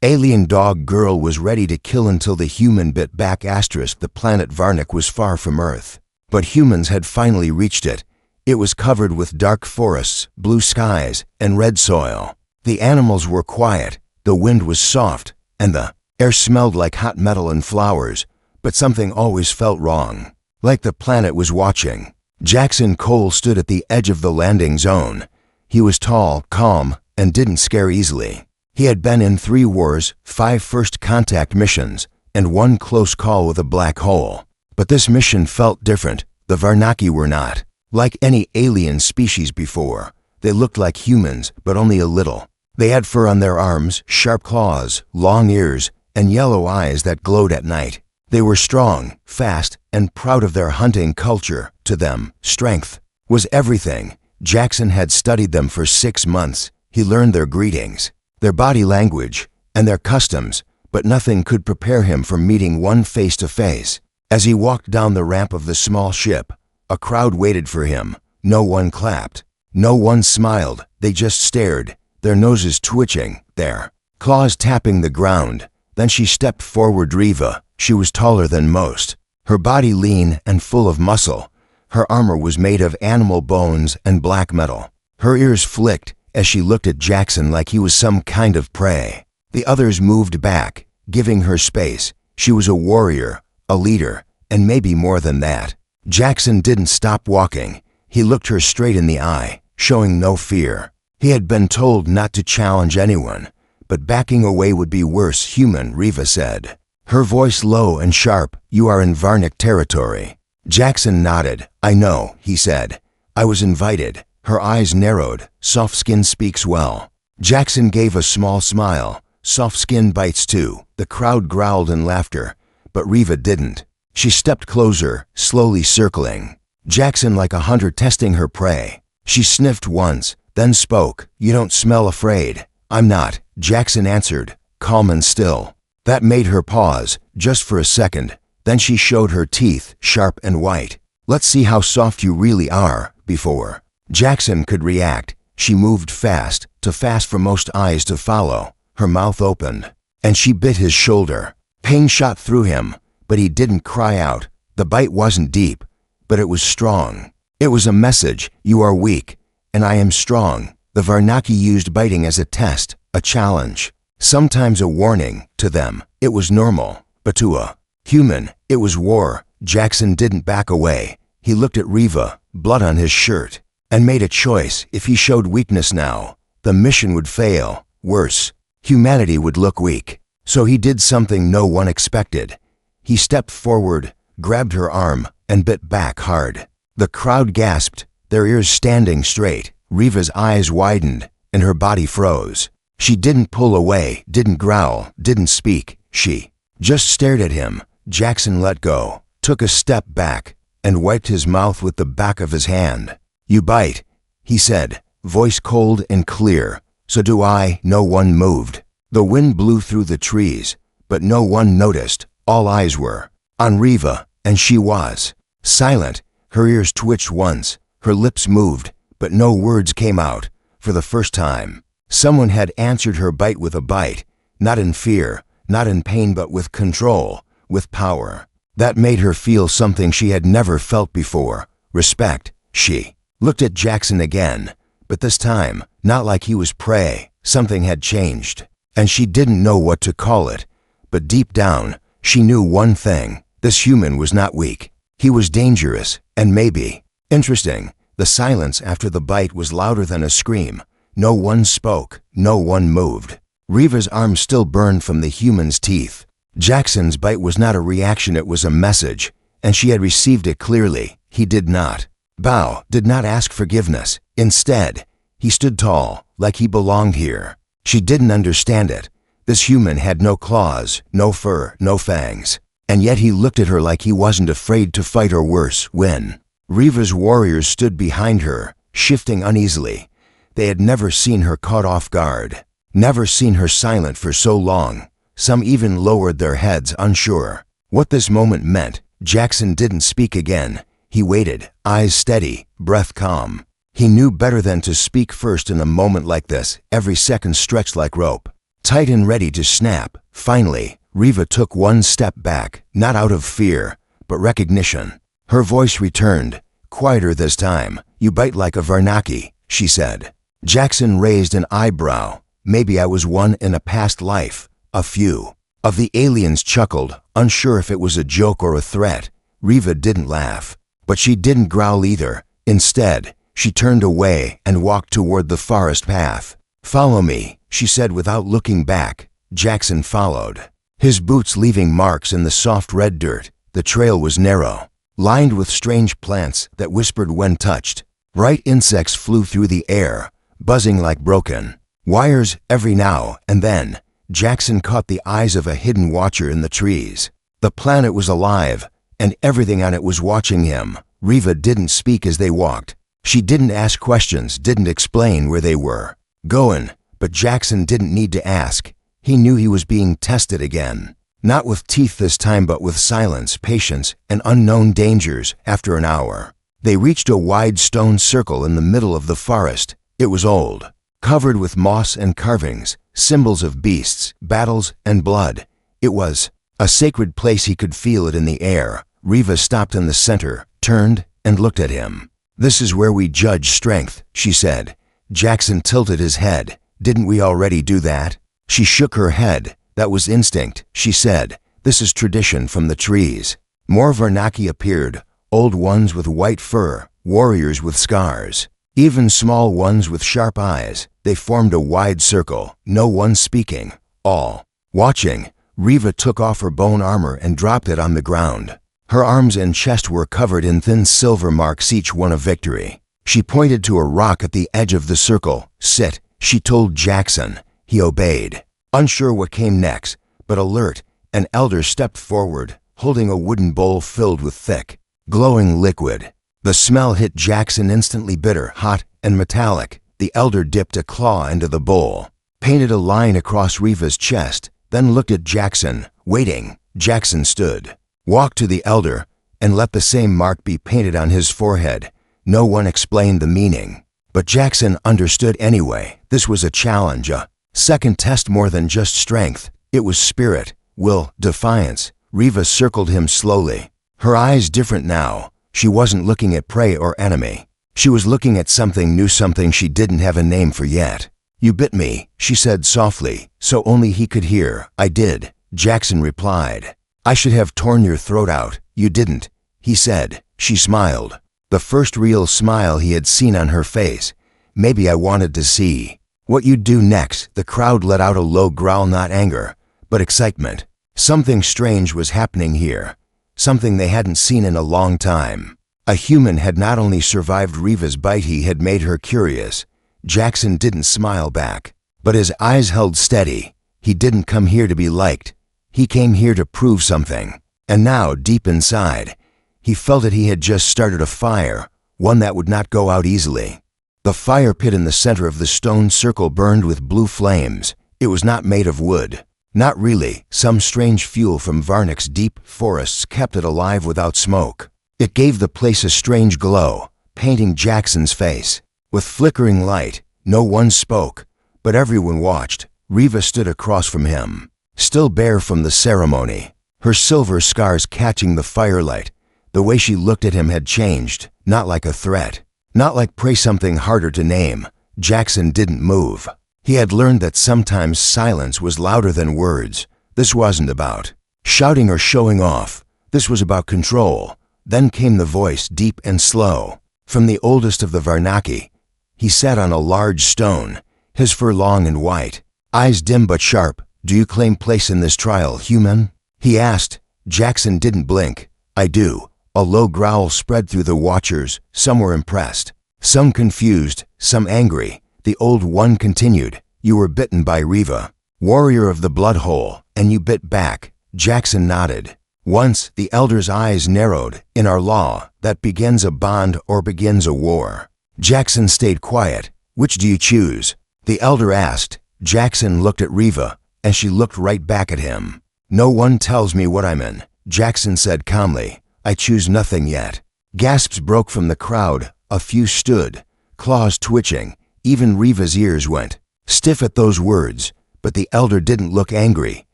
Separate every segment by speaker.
Speaker 1: Alien dog girl was ready to kill until the human bit back. The planet Varnik was far from Earth, but humans had finally reached it. It was covered with dark forests, blue skies, and red soil. The animals were quiet, the wind was soft, and the air smelled like hot metal and flowers, but something always felt wrong, like the planet was watching. Jackson Cole stood at the edge of the landing zone. He was tall, calm, and didn't scare easily. He had been in 3 wars, 5 first contact missions, and 1 close call with a black hole. But this mission felt different. The Varnaki were not like any alien species before. They looked like humans, but only a little. They had fur on their arms, sharp claws, long ears, and yellow eyes that glowed at night. They were strong, fast, and proud of their hunting culture. To them, strength was everything. Jackson had studied them for 6 months. He learned their greetings, their body language, and their customs, but nothing could prepare him for meeting one face to face. As he walked down the ramp of the small ship, a crowd waited for him. No one clapped. No one smiled. They just stared, their noses twitching, their claws tapping the ground. Then she stepped forward. Riva. She was taller than most, her body lean and full of muscle. Her armor was made of animal bones and black metal. Her ears flicked as she looked at Jackson like he was some kind of prey. The others moved back, giving her space. She was a warrior, a leader, and maybe more than that. Jackson didn't stop walking. He looked her straight in the eye, showing no fear. He had been told not to challenge anyone, but backing away would be worse. Human, Riva said, her voice low and sharp. You are in Varnik territory. Jackson nodded. I know, he said. I was invited. Her eyes narrowed. Soft skin speaks well. Jackson gave a small smile. Soft skin bites too. The crowd growled in laughter, but Riva didn't. She stepped closer, slowly circling. Jackson like a hunter testing her prey. She sniffed once, then spoke. You don't smell afraid. I'm not, Jackson answered, calm and still. That made her pause, just for a second. Then she showed her teeth, sharp and white. Let's see how soft you really are. Before Jackson could react, she moved fast, too fast for most eyes to follow. Her mouth opened, and she bit his shoulder. Pain shot through him, but he didn't cry out. The bite wasn't deep, but it was strong. It was a message. You are weak, and I am strong. The Varnaki used biting as a test, a challenge, sometimes a warning. To them, it was normal, but to a human, it was war. Jackson didn't back away. He looked at Riva, blood on his shirt, and made a choice. If he showed weakness now, the mission would fail. Worse, humanity would look weak. So he did something no one expected. He stepped forward, grabbed her arm, and bit back hard. The crowd gasped, their ears standing straight. Riva's eyes widened, and her body froze. She didn't pull away, didn't growl, didn't speak. She just stared at him. Jackson let go, took a step back, and wiped his mouth with the back of his hand. You bite, he said, voice cold and clear. So do I. No one moved. The wind blew through the trees, but no one noticed. All eyes were on Riva, and she was silent. Her ears twitched once, her lips moved, but no words came out. For the first time, someone had answered her bite with a bite, not in fear, not in pain, but with control, with power. That made her feel something she had never felt before, respect. She looked at Jackson again, but this time, not like he was prey. Something had changed, and she didn't know what to call it. But deep down, she knew one thing. This human was not weak. He was dangerous, and maybe interesting. The silence after the bite was louder than a scream. No one spoke, no one moved. Riva's arm still burned from the human's teeth. Jackson's bite was not a reaction, it was a message, and she had received it clearly. He did not bow, did not ask forgiveness. Instead, he stood tall, like he belonged here. She didn't understand it. This human had no claws, no fur, no fangs. And yet he looked at her like he wasn't afraid to fight, or worse, win. Riva's warriors stood behind her, shifting uneasily. They had never seen her caught off guard, never seen her silent for so long. Some even lowered their heads, unsure what this moment meant. Jackson didn't speak again. He waited, eyes steady, breath calm. He knew better than to speak first in a moment like this. Every second stretched like rope. tight and ready to snap. Finally, Riva took one step back, not out of fear, but recognition. Her voice returned, quieter this time. "You bite like a Varnaki," she said. Jackson raised an eyebrow. "Maybe I was one in a past life. A few." Of the aliens chuckled, unsure if it was a joke or a threat. Riva didn't laugh, but she didn't growl either. Instead, she turned away and walked toward the forest path. "Follow me," she said without looking back. Jackson followed, his boots leaving marks in the soft red dirt. The trail was narrow, lined with strange plants that whispered when touched. Bright insects flew through the air, buzzing like broken wires. Every now and then, Jackson caught the eyes of a hidden watcher in the trees. The planet was alive, and everything on it was watching him. Riva didn't speak as they walked. She didn't ask questions, didn't explain where they were going, but Jackson didn't need to ask. He knew he was being tested again. Not with teeth this time, but with silence, patience, and unknown dangers. After an hour, they reached a wide stone circle in the middle of the forest. It was old, covered with moss and carvings, symbols of beasts, battles, and blood. It was a sacred place. He could feel it in the air. Riva stopped in the center, turned, and looked at him. "This is where we judge strength," she said. Jackson tilted his head. "Didn't we already do that?" She shook her head. "That was instinct," she said. "This is tradition from the trees." More Varnaki appeared, old ones with white fur, warriors with scars, even small ones with sharp eyes. They formed a wide circle, no one speaking, all watching. Riva took off her bone armor and dropped it on the ground. Her arms and chest were covered in thin silver marks, each one a victory. She pointed to a rock at the edge of the circle. "Sit," she told Jackson. He obeyed, unsure what came next, but alert. An elder stepped forward, holding a wooden bowl filled with thick, glowing liquid. The smell hit Jackson instantly, bitter, hot, and metallic. The elder dipped a claw into the bowl, painted a line across Riva's chest, then looked at Jackson, waiting. Jackson stood, walked to the elder, and let the same mark be painted on his forehead. No one explained the meaning, but Jackson understood anyway. This was a challenge, a second test, more than just strength. It was spirit, will, defiance. Riva circled him slowly, her eyes different now. She wasn't looking at prey or enemy. She was looking at something new, something she didn't have a name for yet. "You bit me," she said softly, so only he could hear. "I did," Jackson replied. "I should have torn your throat out." "You didn't," he said. She smiled, the first real smile he had seen on her face. "Maybe I wanted to see what you'd do next." The crowd let out a low growl, not anger, but excitement. Something strange was happening here, something they hadn't seen in a long time. A human had not only survived Riva's bite, he had made her curious. Jackson didn't smile back, but his eyes held steady. He didn't come here to be liked. He came here to prove something. And now, deep inside, he felt that he had just started a fire, one that would not go out easily. The fire pit in the center of the stone circle burned with blue flames. It was not made of wood. Not really. Some strange fuel from Varnik's deep forests kept it alive without smoke. It gave the place a strange glow, painting Jackson's face with flickering light. No one spoke, but everyone watched. Riva stood across from him, still bare from the ceremony, her silver scars catching the firelight. The way she looked at him had changed, not like a threat, not like prey, something harder to name. Jackson didn't move. He had learned that sometimes silence was louder than words. This wasn't about shouting or showing off. This was about control. Then came the voice, deep and slow, from the oldest of the Varnaki. He sat on a large stone, his fur long and white, eyes dim but sharp. "Do you claim place in this trial, human?" he asked. Jackson didn't blink. "I do." A low growl spread through the watchers. Some were impressed, some confused, some angry. The old one continued. "You were bitten by Riva, warrior of the blood hole, and you bit back." Jackson nodded. Once, the elder's eyes narrowed. "In our law, that begins a bond or begins a war." Jackson stayed quiet. "Which do you choose?" the elder asked. Jackson looked at Riva, and she looked right back at him. "No one tells me what I'm in," Jackson said calmly. "I choose nothing yet." Gasps broke from the crowd. A few stood, claws twitching. Even Riva's ears went stiff at those words. But the elder didn't look angry,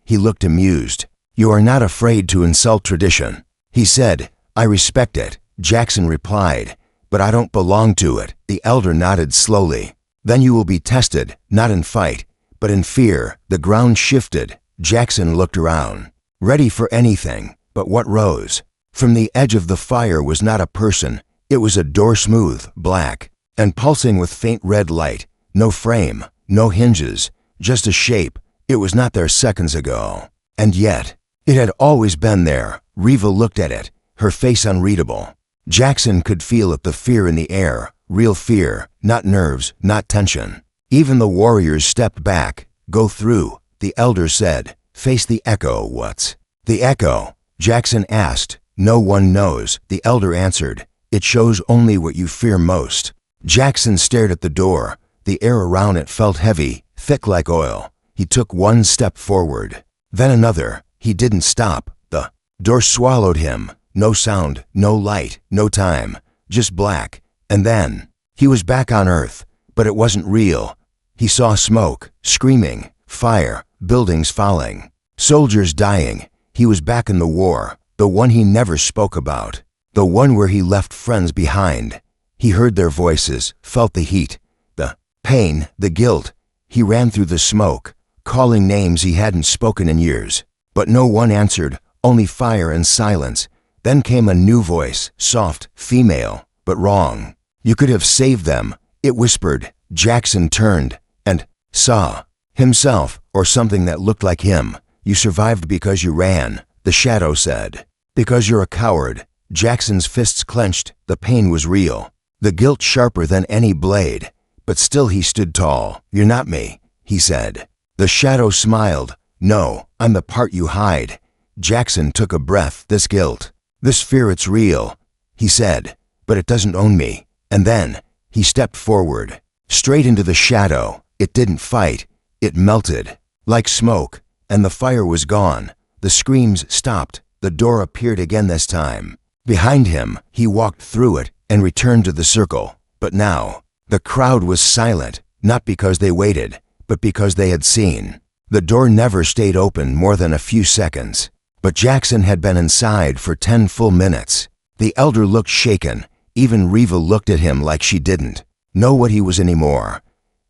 Speaker 1: he looked amused. "You are not afraid to insult tradition," he said. "I respect it," Jackson replied, "but I don't belong to it." The elder nodded slowly. "Then you will be tested, not in fight, but in fear." The ground shifted. Jackson looked around, ready for anything. But what rose? From the edge of the fire was not a person. It was a door, smooth, black, and pulsing with faint red light. No frame, no hinges, just a shape. It was not there seconds ago. And yet, it had always been there. Riva looked at it, her face unreadable. Jackson could feel it, the fear in the air, real fear, not nerves, not tension. Even the warriors stepped back. "Go through," the elder said. "Face the echo." "What's the echo?" Jackson asked. "No one knows," the elder answered. "It shows only what you fear most." Jackson stared at the door. The air around it felt heavy, thick like oil. He took one step forward, then another. He didn't stop. The door swallowed him. No sound, no light, no time, just black. And then he was back on Earth, but it wasn't real. He saw smoke, screaming, fire, buildings falling, soldiers dying. He was back in the war, the one he never spoke about, the one where he left friends behind. He heard their voices, felt the heat, the pain, the guilt. He ran through the smoke, calling names he hadn't spoken in years. But no one answered, only fire and silence. Then came a new voice, soft, female, but wrong. "You could have saved them," it whispered. Jackson turned and saw himself, or something that looked like him. "You survived because you ran," the shadow said. "Because you're a coward." Jackson's fists clenched. The pain was real, the guilt sharper than any blade. But still he stood tall. "You're not me," he said. The shadow smiled. "No, I'm the part you hide." Jackson took a breath. "This guilt, this fear, it's real," he said, "but it doesn't own me." And then he stepped forward, straight into the shadow. It didn't fight. It melted, like smoke, and the fire was gone. The screams stopped. The door appeared again this time. Behind him, he walked through it and returned to the circle. But now, the crowd was silent, not because they waited, but because they had seen. The door never stayed open more than a few seconds. But Jackson had been inside for 10 full minutes. The elder looked shaken. Even Riva looked at him like she didn't know what he was anymore.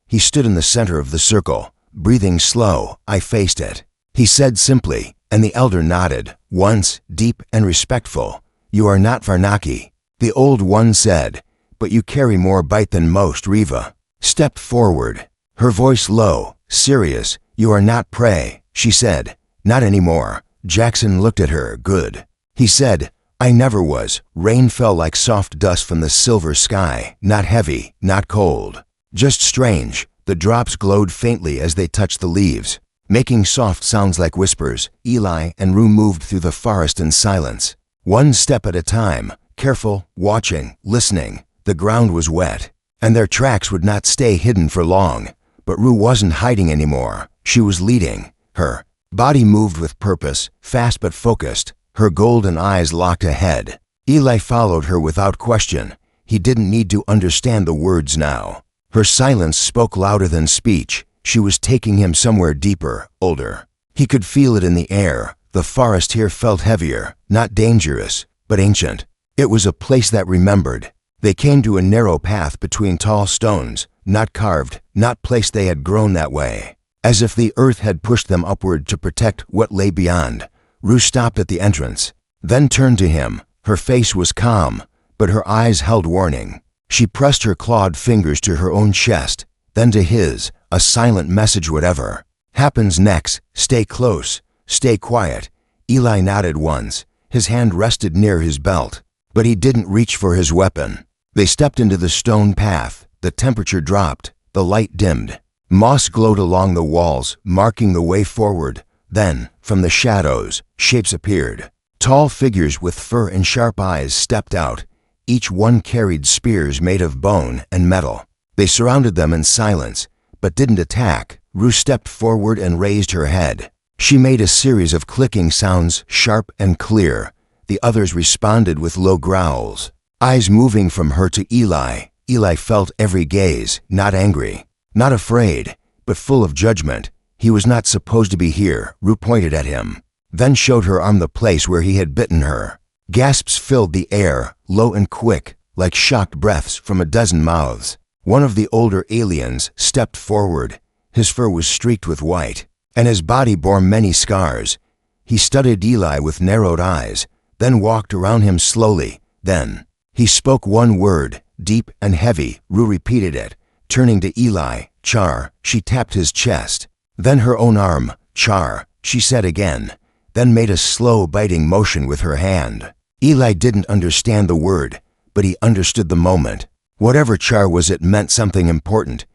Speaker 1: He stood in the center of the circle, breathing slow. "I faced it," he said simply, and the elder nodded, once, deep and respectful. "You are not Varnaki," the old one said, "but you carry more bite than most." Riva stepped forward, her voice low, serious. "You are not prey," she said. "Not anymore." Jackson looked at her. "Good," he said. "I never was." Rain fell like soft dust from the silver sky, not heavy, not cold, just strange. The drops glowed faintly as they touched the leaves, making soft sounds like whispers. Eli and Rue moved through the forest in silence, one step at a time, careful, watching, listening. The ground was wet, and their tracks would not stay hidden for long. But Rue wasn't hiding anymore. She was leading. Her body moved with purpose, fast but focused, her golden eyes locked ahead. Eli followed her without question. He didn't need to understand the words now. Her silence spoke louder than speech. She was taking him somewhere deeper, older. He could feel it in the air. The forest here felt heavier, not dangerous, but ancient. It was a place that remembered. They came to a narrow path between tall stones, not carved, not placed. They had grown that way, as if the earth had pushed them upward to protect what lay beyond. Rue stopped at the entrance, then turned to him. Her face was calm, but her eyes held warning. She pressed her clawed fingers to her own chest, then to his, a silent message. "Whatever happens next, stay close, stay quiet." Eli nodded once. His hand rested near his belt, but he didn't reach for his weapon. They stepped into the stone path. The temperature dropped. The light dimmed. Moss glowed along the walls, marking the way forward. Then, from the shadows, shapes appeared. Tall figures with fur and sharp eyes stepped out. Each one carried spears made of bone and metal. They surrounded them in silence, but didn't attack. Rue stepped forward and raised her head. She made a series of clicking sounds, sharp and clear. The others responded with low growls, eyes moving from her to Eli. Eli felt every gaze, not angry, not afraid, but full of judgment. He was not supposed to be here, Rue pointed at him, then showed her arm the place where he had bitten her. Gasps filled the air, low and quick, like shocked breaths from a dozen mouths. One of the older aliens stepped forward. His fur was streaked with white, and his body bore many scars. He studied Eli with narrowed eyes, then walked around him slowly. Then he spoke one word, deep and heavy. Rue repeated it, turning to Eli. Char, she tapped his chest. Then her own arm. Char, she said again, then made a slow biting motion with her hand. Eli didn't understand the word, but he understood the moment. Whatever Char was, it meant something important.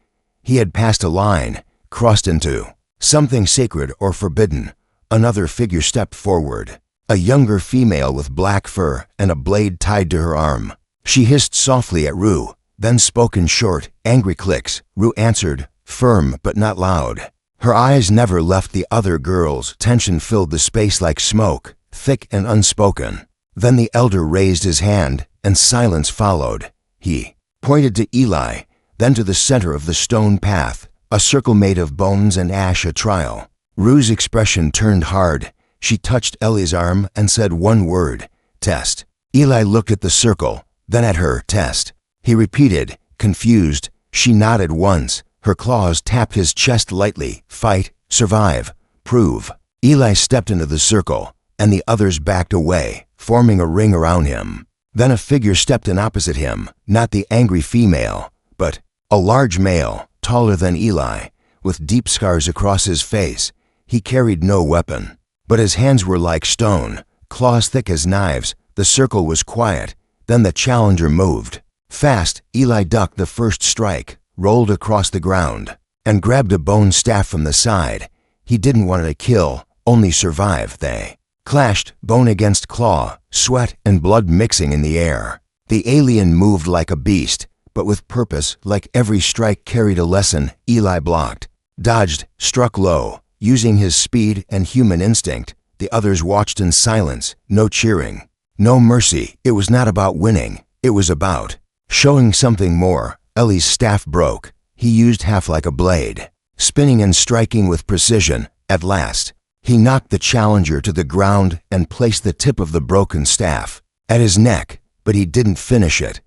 Speaker 1: He had passed a line, crossed into something sacred or forbidden. Another figure stepped forward, a younger female with black fur and a blade tied to her arm. She hissed softly at Rue, then spoke in short, angry clicks. Rue answered, firm but not loud. Her eyes never left the other girl's. Tension filled the space like smoke, thick and unspoken. Then the elder raised his hand, and silence followed. He pointed to Eli, then to the center of the stone path, a circle made of bones and ash, a trial. Rue's expression turned hard. She touched Ellie's arm and said one word, test. Eli looked at the circle, then at her, test. He repeated, confused. She nodded once. Her claws tapped his chest lightly. Fight, survive, prove. Eli stepped into the circle, and the others backed away, forming a ring around him. Then a figure stepped in opposite him, not the angry female, but a large male, taller than Eli, with deep scars across his face. He carried no weapon, but his hands were like stone, claws thick as knives. The circle was quiet. Then the challenger moved. Fast, Eli ducked the first strike, rolled across the ground, and grabbed a bone staff from the side. He didn't want to kill, only survive. They clashed, bone against claw, sweat and blood mixing in the air. The alien moved like a beast, but with purpose. Like every strike carried a lesson. Eli blocked, dodged, struck low, using his speed and human instinct. The others watched in silence, no cheering, no mercy. It was not about winning, it was about showing something more. Ellie's staff broke. He used half like a blade, spinning and striking with precision. At last, he knocked the challenger to the ground and placed the tip of the broken staff at his neck, but he didn't finish it.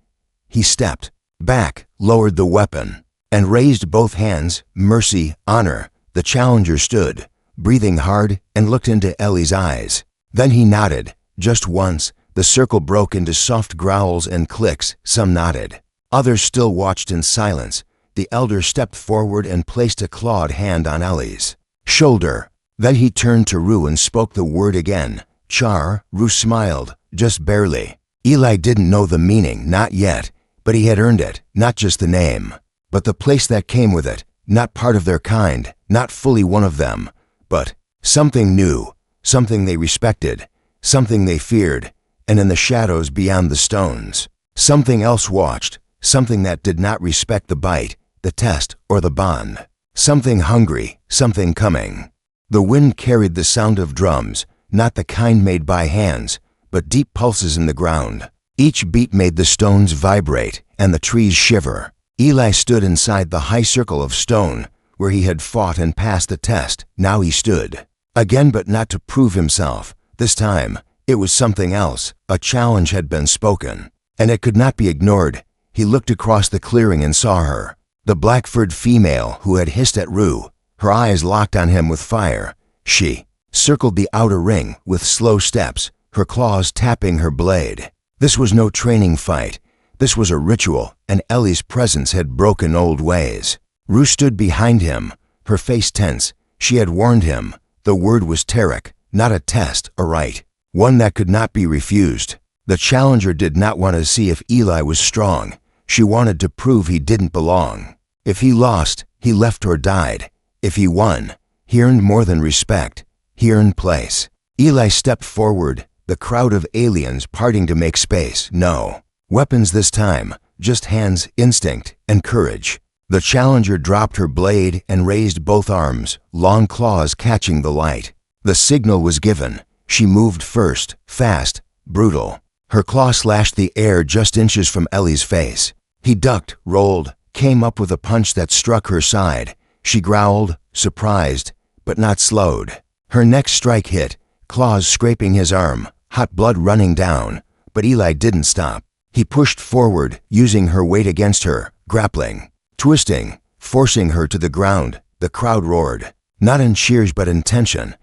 Speaker 1: He stepped back, lowered the weapon, and raised both hands. Mercy, honor. The challenger stood, breathing hard, and looked into Ellie's eyes. Then he nodded, just once. The circle broke into soft growls and clicks. Some nodded. Others still watched in silence. The elder stepped forward and placed a clawed hand on Ellie's shoulder. Then he turned to Rue and spoke the word again. Char. Rue smiled, just barely. Eli didn't know the meaning, not yet, but he had earned it. Not just the name, but the place that came with it. Not part of their kind, not fully one of them, but something new, something they respected, something they feared, and in the shadows beyond the stones, something else watched, something that did not respect the bite, the test, or the bond. Something hungry, something coming. The wind carried the sound of drums, not the kind made by hands, but deep pulses in the ground. Each beat made the stones vibrate and the trees shiver. Eli stood inside the high circle of stone, where he had fought and passed the test. Now he stood again, but not to prove himself. This time, it was something else. A challenge had been spoken, and it could not be ignored. He looked across the clearing and saw her, the black-furred female who had hissed at Rue. Her eyes locked on him with fire. She circled the outer ring with slow steps, her claws tapping her blade. This was no training fight. This was a ritual, and Ellie's presence had broken old ways. Rue stood behind him, her face tense. She had warned him. The word was Tarek, not a test, a right, one that could not be refused. The challenger did not want to see if Eli was strong. She wanted to prove he didn't belong. If he lost, he left or died. If he won, he earned more than respect. He earned place. Eli stepped forward, the crowd of aliens parting to make space. No weapons this time, just hands, instinct, and courage. The challenger dropped her blade and raised both arms, long claws catching the light. The signal was given. She moved first, fast, brutal. Her claw slashed the air just inches from Ellie's face. He ducked, rolled, came up with a punch that struck her side. She growled, surprised, but not slowed. Her next strike hit, claws scraping his arm, hot blood running down, but Eli didn't stop. He pushed forward, using her weight against her, grappling, twisting, forcing her to the ground. The crowd roared, not in cheers but in tension.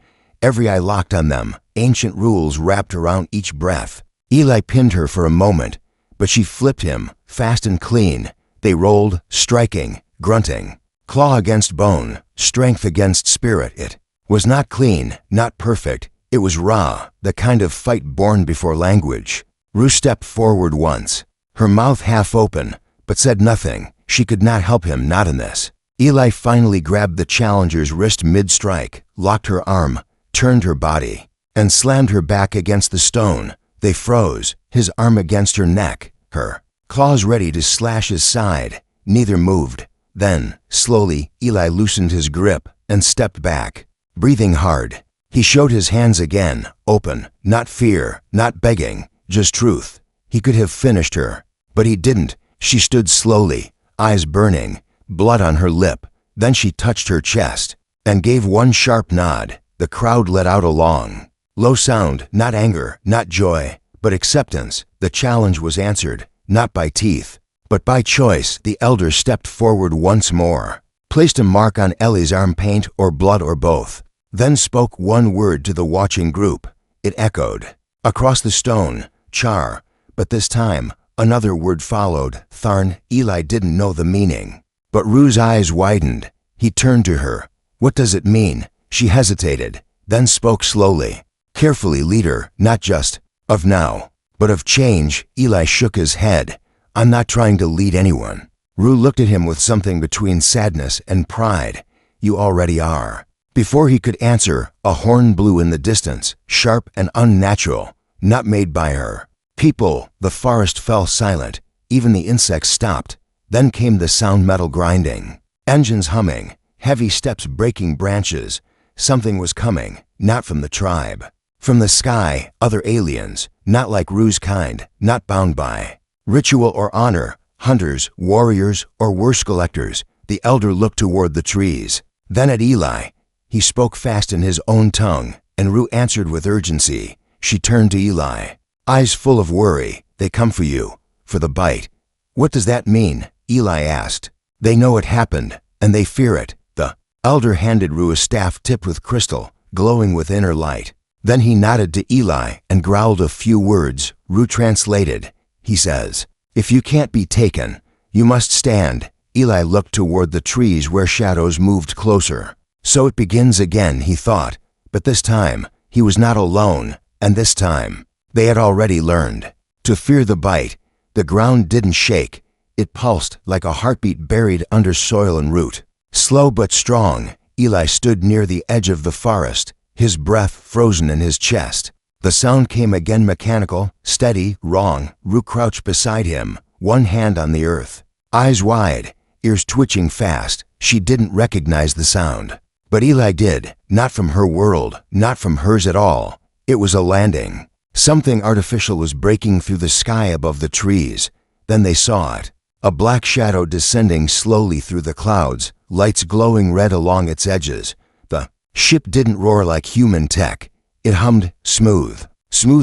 Speaker 1: Every eye locked on them, ancient rules wrapped around each breath. Eli pinned her for a moment, but she flipped him, fast and clean. They rolled, striking, grunting. Claw against bone, strength against spirit. It was not clean, not perfect. It was raw, the kind of fight born before language. Rue stepped forward once, her mouth half open, but said nothing. She could not help him, not in this. Eli finally grabbed the challenger's wrist mid-strike, locked her arm, turned her body, and slammed her back against the stone. They froze, his arm against her neck, her claws ready to slash his side. Neither moved. Then, slowly, Eli loosened his grip and stepped back, breathing hard. He showed his hands again, open, not fear, not begging, just truth. He could have finished her, but he didn't. She stood slowly, eyes burning, blood on her lip. Then she touched her chest and gave one sharp nod. The crowd let out a long, low sound, not anger, not joy, but acceptance. The challenge was answered, not by teeth, but by choice. The elder stepped forward once more, placed a mark on Ellie's arm, paint or blood or both, then spoke one word to the watching group. It echoed across the stone, Char, but this time another word followed, Tharn. Eli didn't know the meaning, but Rue's eyes widened. He turned to her. What does it mean? She hesitated, then spoke slowly, carefully. Leader, not just of now, but of change. Eli shook his head. I'm not trying to lead anyone. Rue looked at him with something between sadness and pride. You already are. Before he could answer, a horn blew in the distance, sharp and unnatural, not made by her. People, the forest fell silent. Even the insects stopped. Then came the sound, metal grinding, engines humming, heavy steps breaking branches. Something was coming, not from the tribe. From the sky, other aliens, not like Rue's kind, not bound by ritual or honor, hunters, warriors, or worse, collectors. The elder looked toward the trees, then at Eli. He spoke fast in his own tongue, and Rue answered with urgency. She turned to Eli, eyes full of worry. They come for you, for the bite. What does that mean? Eli asked. They know it happened, and they fear it. The elder handed Rue a staff tipped with crystal, glowing with inner light. Then he nodded to Eli and growled a few words. Rue translated. He says, if you can't be taken, you must stand. Eli looked toward the trees where shadows moved closer. So it begins again, he thought. But this time, he was not alone, and this time, they had already learned to fear the bite. The ground didn't shake. It pulsed like a heartbeat buried under soil and root. Slow but strong, Eli stood near the edge of the forest, his breath frozen in his chest. The sound came again, mechanical, steady, wrong. Rue crouched beside him, one hand on the earth, eyes wide, ears twitching fast. She didn't recognize the sound, but Eli did. Not from her world, not from hers at all. It was a landing. Something artificial was breaking through the sky above the trees. Then they saw it, a black shadow descending slowly through the clouds, lights glowing red along its edges. The ship didn't roar like human tech. It hummed, smooth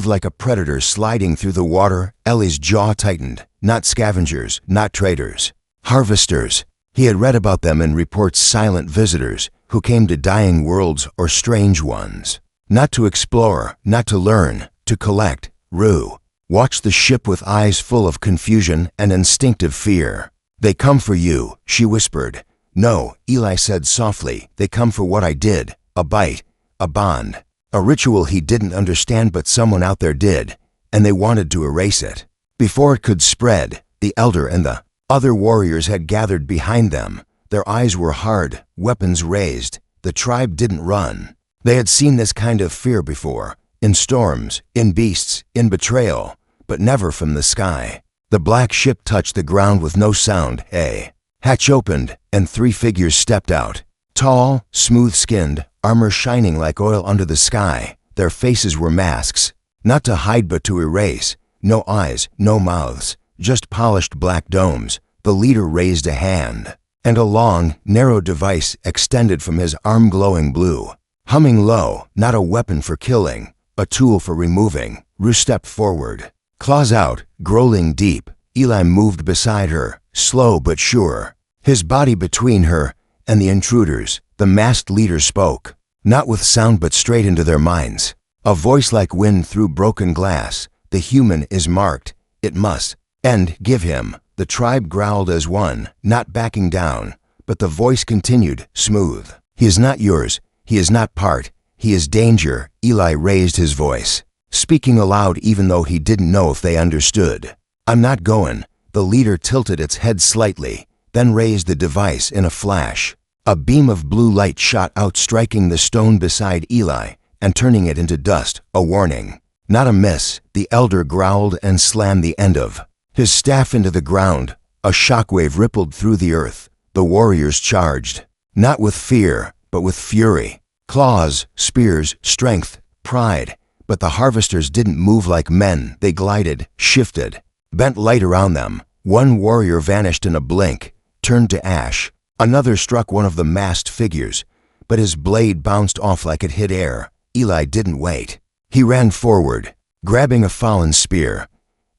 Speaker 1: like a predator sliding through the water. Ellie's jaw tightened. Not scavengers, not traders. Harvesters. He had read about them in reports, silent visitors who came to dying worlds or strange ones. Not to explore, not to learn, to collect. Rue watched the ship with eyes full of confusion and instinctive fear. They come for you, she whispered. No, Eli said softly. They come for what I did. A bite, a bond, a ritual he didn't understand, but someone out there did, and they wanted to erase it. Before it could spread, the elder and the other warriors had gathered behind them. Their eyes were hard, weapons raised. The tribe didn't run. They had seen this kind of fear before, in storms, in beasts, in betrayal, but never from the sky. The black ship touched the ground with no sound. A hatch opened, and 3 figures stepped out. Tall, smooth-skinned, armor shining like oil under the sky. Their faces were masks, not to hide but to erase. No eyes, no mouths, just polished black domes. The leader raised a hand. and a long, narrow device extended from his arm glowing blue. Humming low, not a weapon for killing, a tool for removing, Rue stepped forward. Claws out, growling deep, Eli moved beside her, slow but sure. His body between her and the intruders, the masked leader spoke, not with sound but straight into their minds. A voice like wind through broken glass. The human is marked. It must end. Give him. The tribe growled as one, not backing down, but the voice continued, smooth. He is not yours. He is not part. He is danger. Eli raised his voice, speaking aloud even though he didn't know if they understood. I'm not going. The leader tilted its head slightly, then raised the device in a flash. A beam of blue light shot out, striking the stone beside Eli and turning it into dust, a warning. Not a miss, the elder growled and slammed the end of his staff into the ground. A shockwave rippled through the earth. The warriors charged, not with fear, but with fury. Claws, spears, strength, pride. But the harvesters didn't move like men. They glided, shifted, bent light around them. One warrior vanished in a blink, turned to ash. Another struck one of the masked figures, but his blade bounced off like it hit air. Eli didn't wait. He ran forward, grabbing a fallen spear.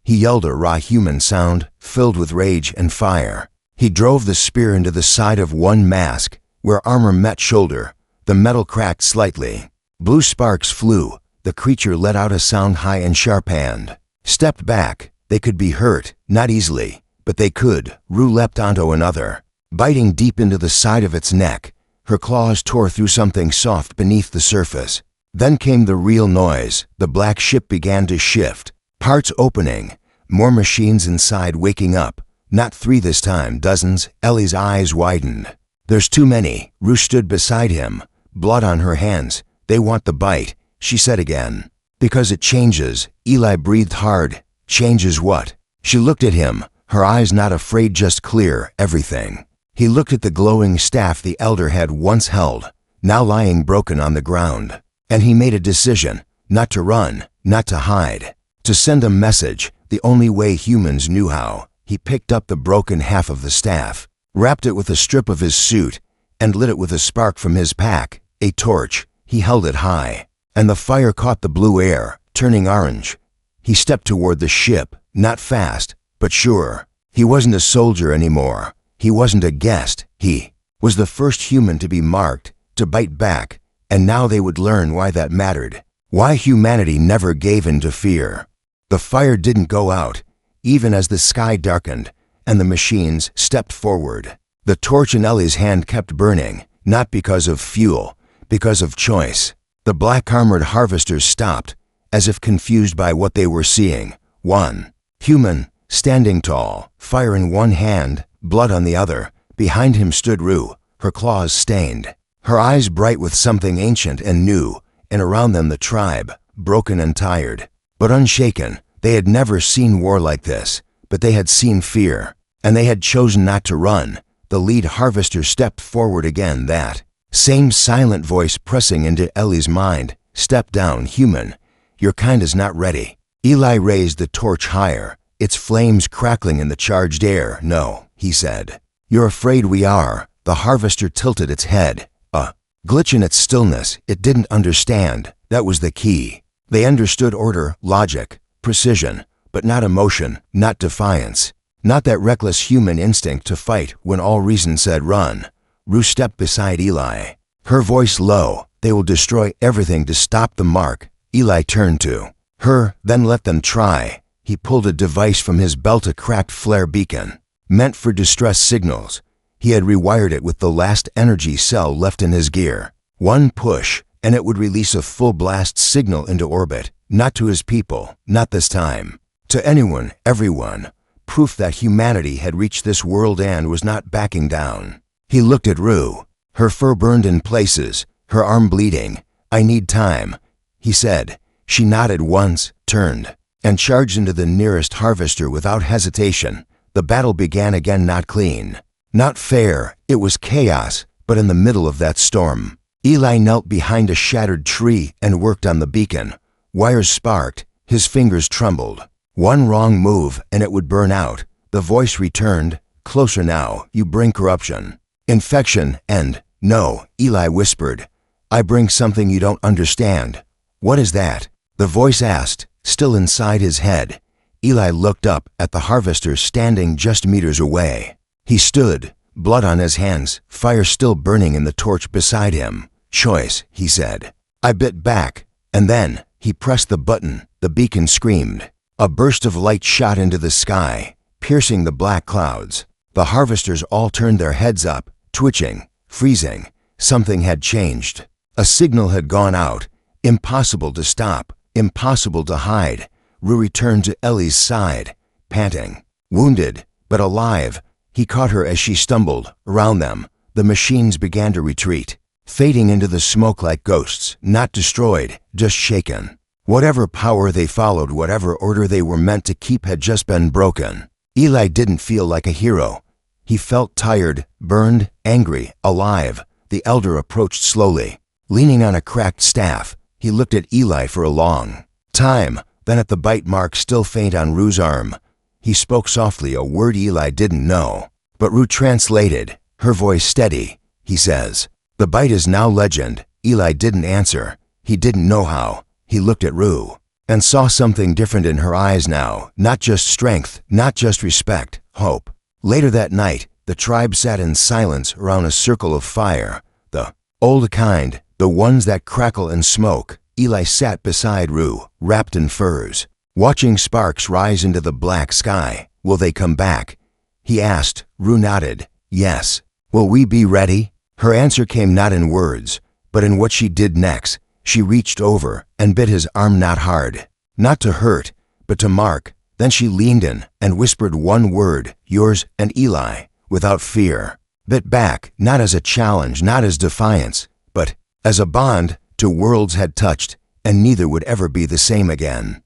Speaker 1: He yelled a raw human sound, filled with rage and fire. He drove the spear into the side of one mask, where armor met shoulder. The metal cracked slightly. Blue sparks flew. The creature let out a sound high and sharp and stepped back. They could be hurt, not easily, but they could. Rue leapt onto another, biting deep into the side of its neck. Her claws tore through something soft beneath the surface. Then came the real noise. The black ship began to shift, parts opening, more machines inside waking up. Not 3 this time, dozens. Ellie's eyes widened. There's too many. Rue stood beside him, blood on her hands. They want the bite, she said again. Because it changes. Eli breathed hard. Changes what? She looked at him, her eyes not afraid, just clear, everything. He looked at the glowing staff the elder had once held, now lying broken on the ground. And he made a decision, not to run, not to hide, to send a message, the only way humans knew how. He picked up the broken half of the staff, wrapped it with a strip of his suit, and lit it with a spark from his pack, a torch. He held it high, and the fire caught the blue air, turning orange. He stepped toward the ship, not fast, but sure. He wasn't a soldier anymore. He wasn't a guest. He was the first human to be marked, to bite back. And now they would learn why that mattered, why humanity never gave in to fear. The fire didn't go out, even as the sky darkened, and the machines stepped forward. The torch in Ellie's hand kept burning, not because of fuel, because of choice. The black-armored harvesters stopped, as if confused by what they were seeing. One human, standing tall, fire in one hand, blood on the other. Behind him stood Rue, her claws stained, her eyes bright with something ancient and new, and around them the tribe, broken and tired, but unshaken. They had never seen war like this, but they had seen fear, and they had chosen not to run. The lead harvester stepped forward again, that same silent voice pressing into Ellie's mind. Step down, human. Your kind is not ready. Eli raised the torch higher, its flames crackling in the charged air. No, he said. You're afraid we are. The harvester tilted its head. A glitch in its stillness. It didn't understand. That was the key. They understood order, logic, precision, but not emotion, not defiance, not that reckless human instinct to fight when all reason said run. Rue stepped beside Eli, her voice low. They will destroy everything to stop the mark. Eli turned to her, then let them try. He pulled a device from his belt, a cracked flare beacon, meant for distress signals. He had rewired it with the last energy cell left in his gear. One push, and it would release a full blast signal into orbit. Not to his people, not this time. To anyone, everyone. Proof that humanity had reached this world and was not backing down. He looked at Rue. Her fur burned in places, her arm bleeding. I need time, he said. She nodded once, turned, and charged into the nearest harvester without hesitation. The battle began again, not clean, not fair. It was chaos, but in the middle of that storm, Eli knelt behind a shattered tree and worked on the beacon. Wires sparked, his fingers trembled. One wrong move and it would burn out. The voice returned, Closer now, you bring corruption. Infection and, no, Eli whispered. I bring something you don't understand. What is that? The voice asked, still inside his head. Eli looked up at the harvester standing just meters away. He stood, blood on his hands, fire still burning in the torch beside him. Choice, he said. I bit back, and then he pressed the button. The beacon screamed. A burst of light shot into the sky, piercing the black clouds. The harvesters all turned their heads up, twitching, freezing. Something had changed. A signal had gone out. Impossible to stop, impossible to hide. Rue returned to Ellie's side, panting. Wounded, but alive. He caught her as she stumbled. Around them, the machines began to retreat, fading into the smoke like ghosts, not destroyed, just shaken. Whatever power they followed, whatever order they were meant to keep had just been broken. Eli didn't feel like a hero. He felt tired, burned, angry, alive. The elder approached slowly. Leaning on a cracked staff, he looked at Eli for a long time, then at the bite mark still faint on Rue's arm. He spoke softly, a word Eli didn't know. But Rue translated, her voice steady. He says, the bite is now legend. Eli didn't answer. He didn't know how. He looked at Rue and saw something different in her eyes now. Not just strength, not just respect, hope. Later that night, the tribe sat in silence around a circle of fire. The old kind, the ones that crackle and smoke. Eli sat beside Rue, wrapped in furs, watching sparks rise into the black sky. Will they come back? He asked. Rue nodded. Yes. Will we be ready? Her answer came not in words, but in what she did next. She reached over and bit his arm, not hard, not to hurt, but to mark. Then she leaned in and whispered one word, yours and Eli, without fear. Bit back, not as a challenge, not as defiance, but as a bond. Two worlds had touched, and neither would ever be the same again.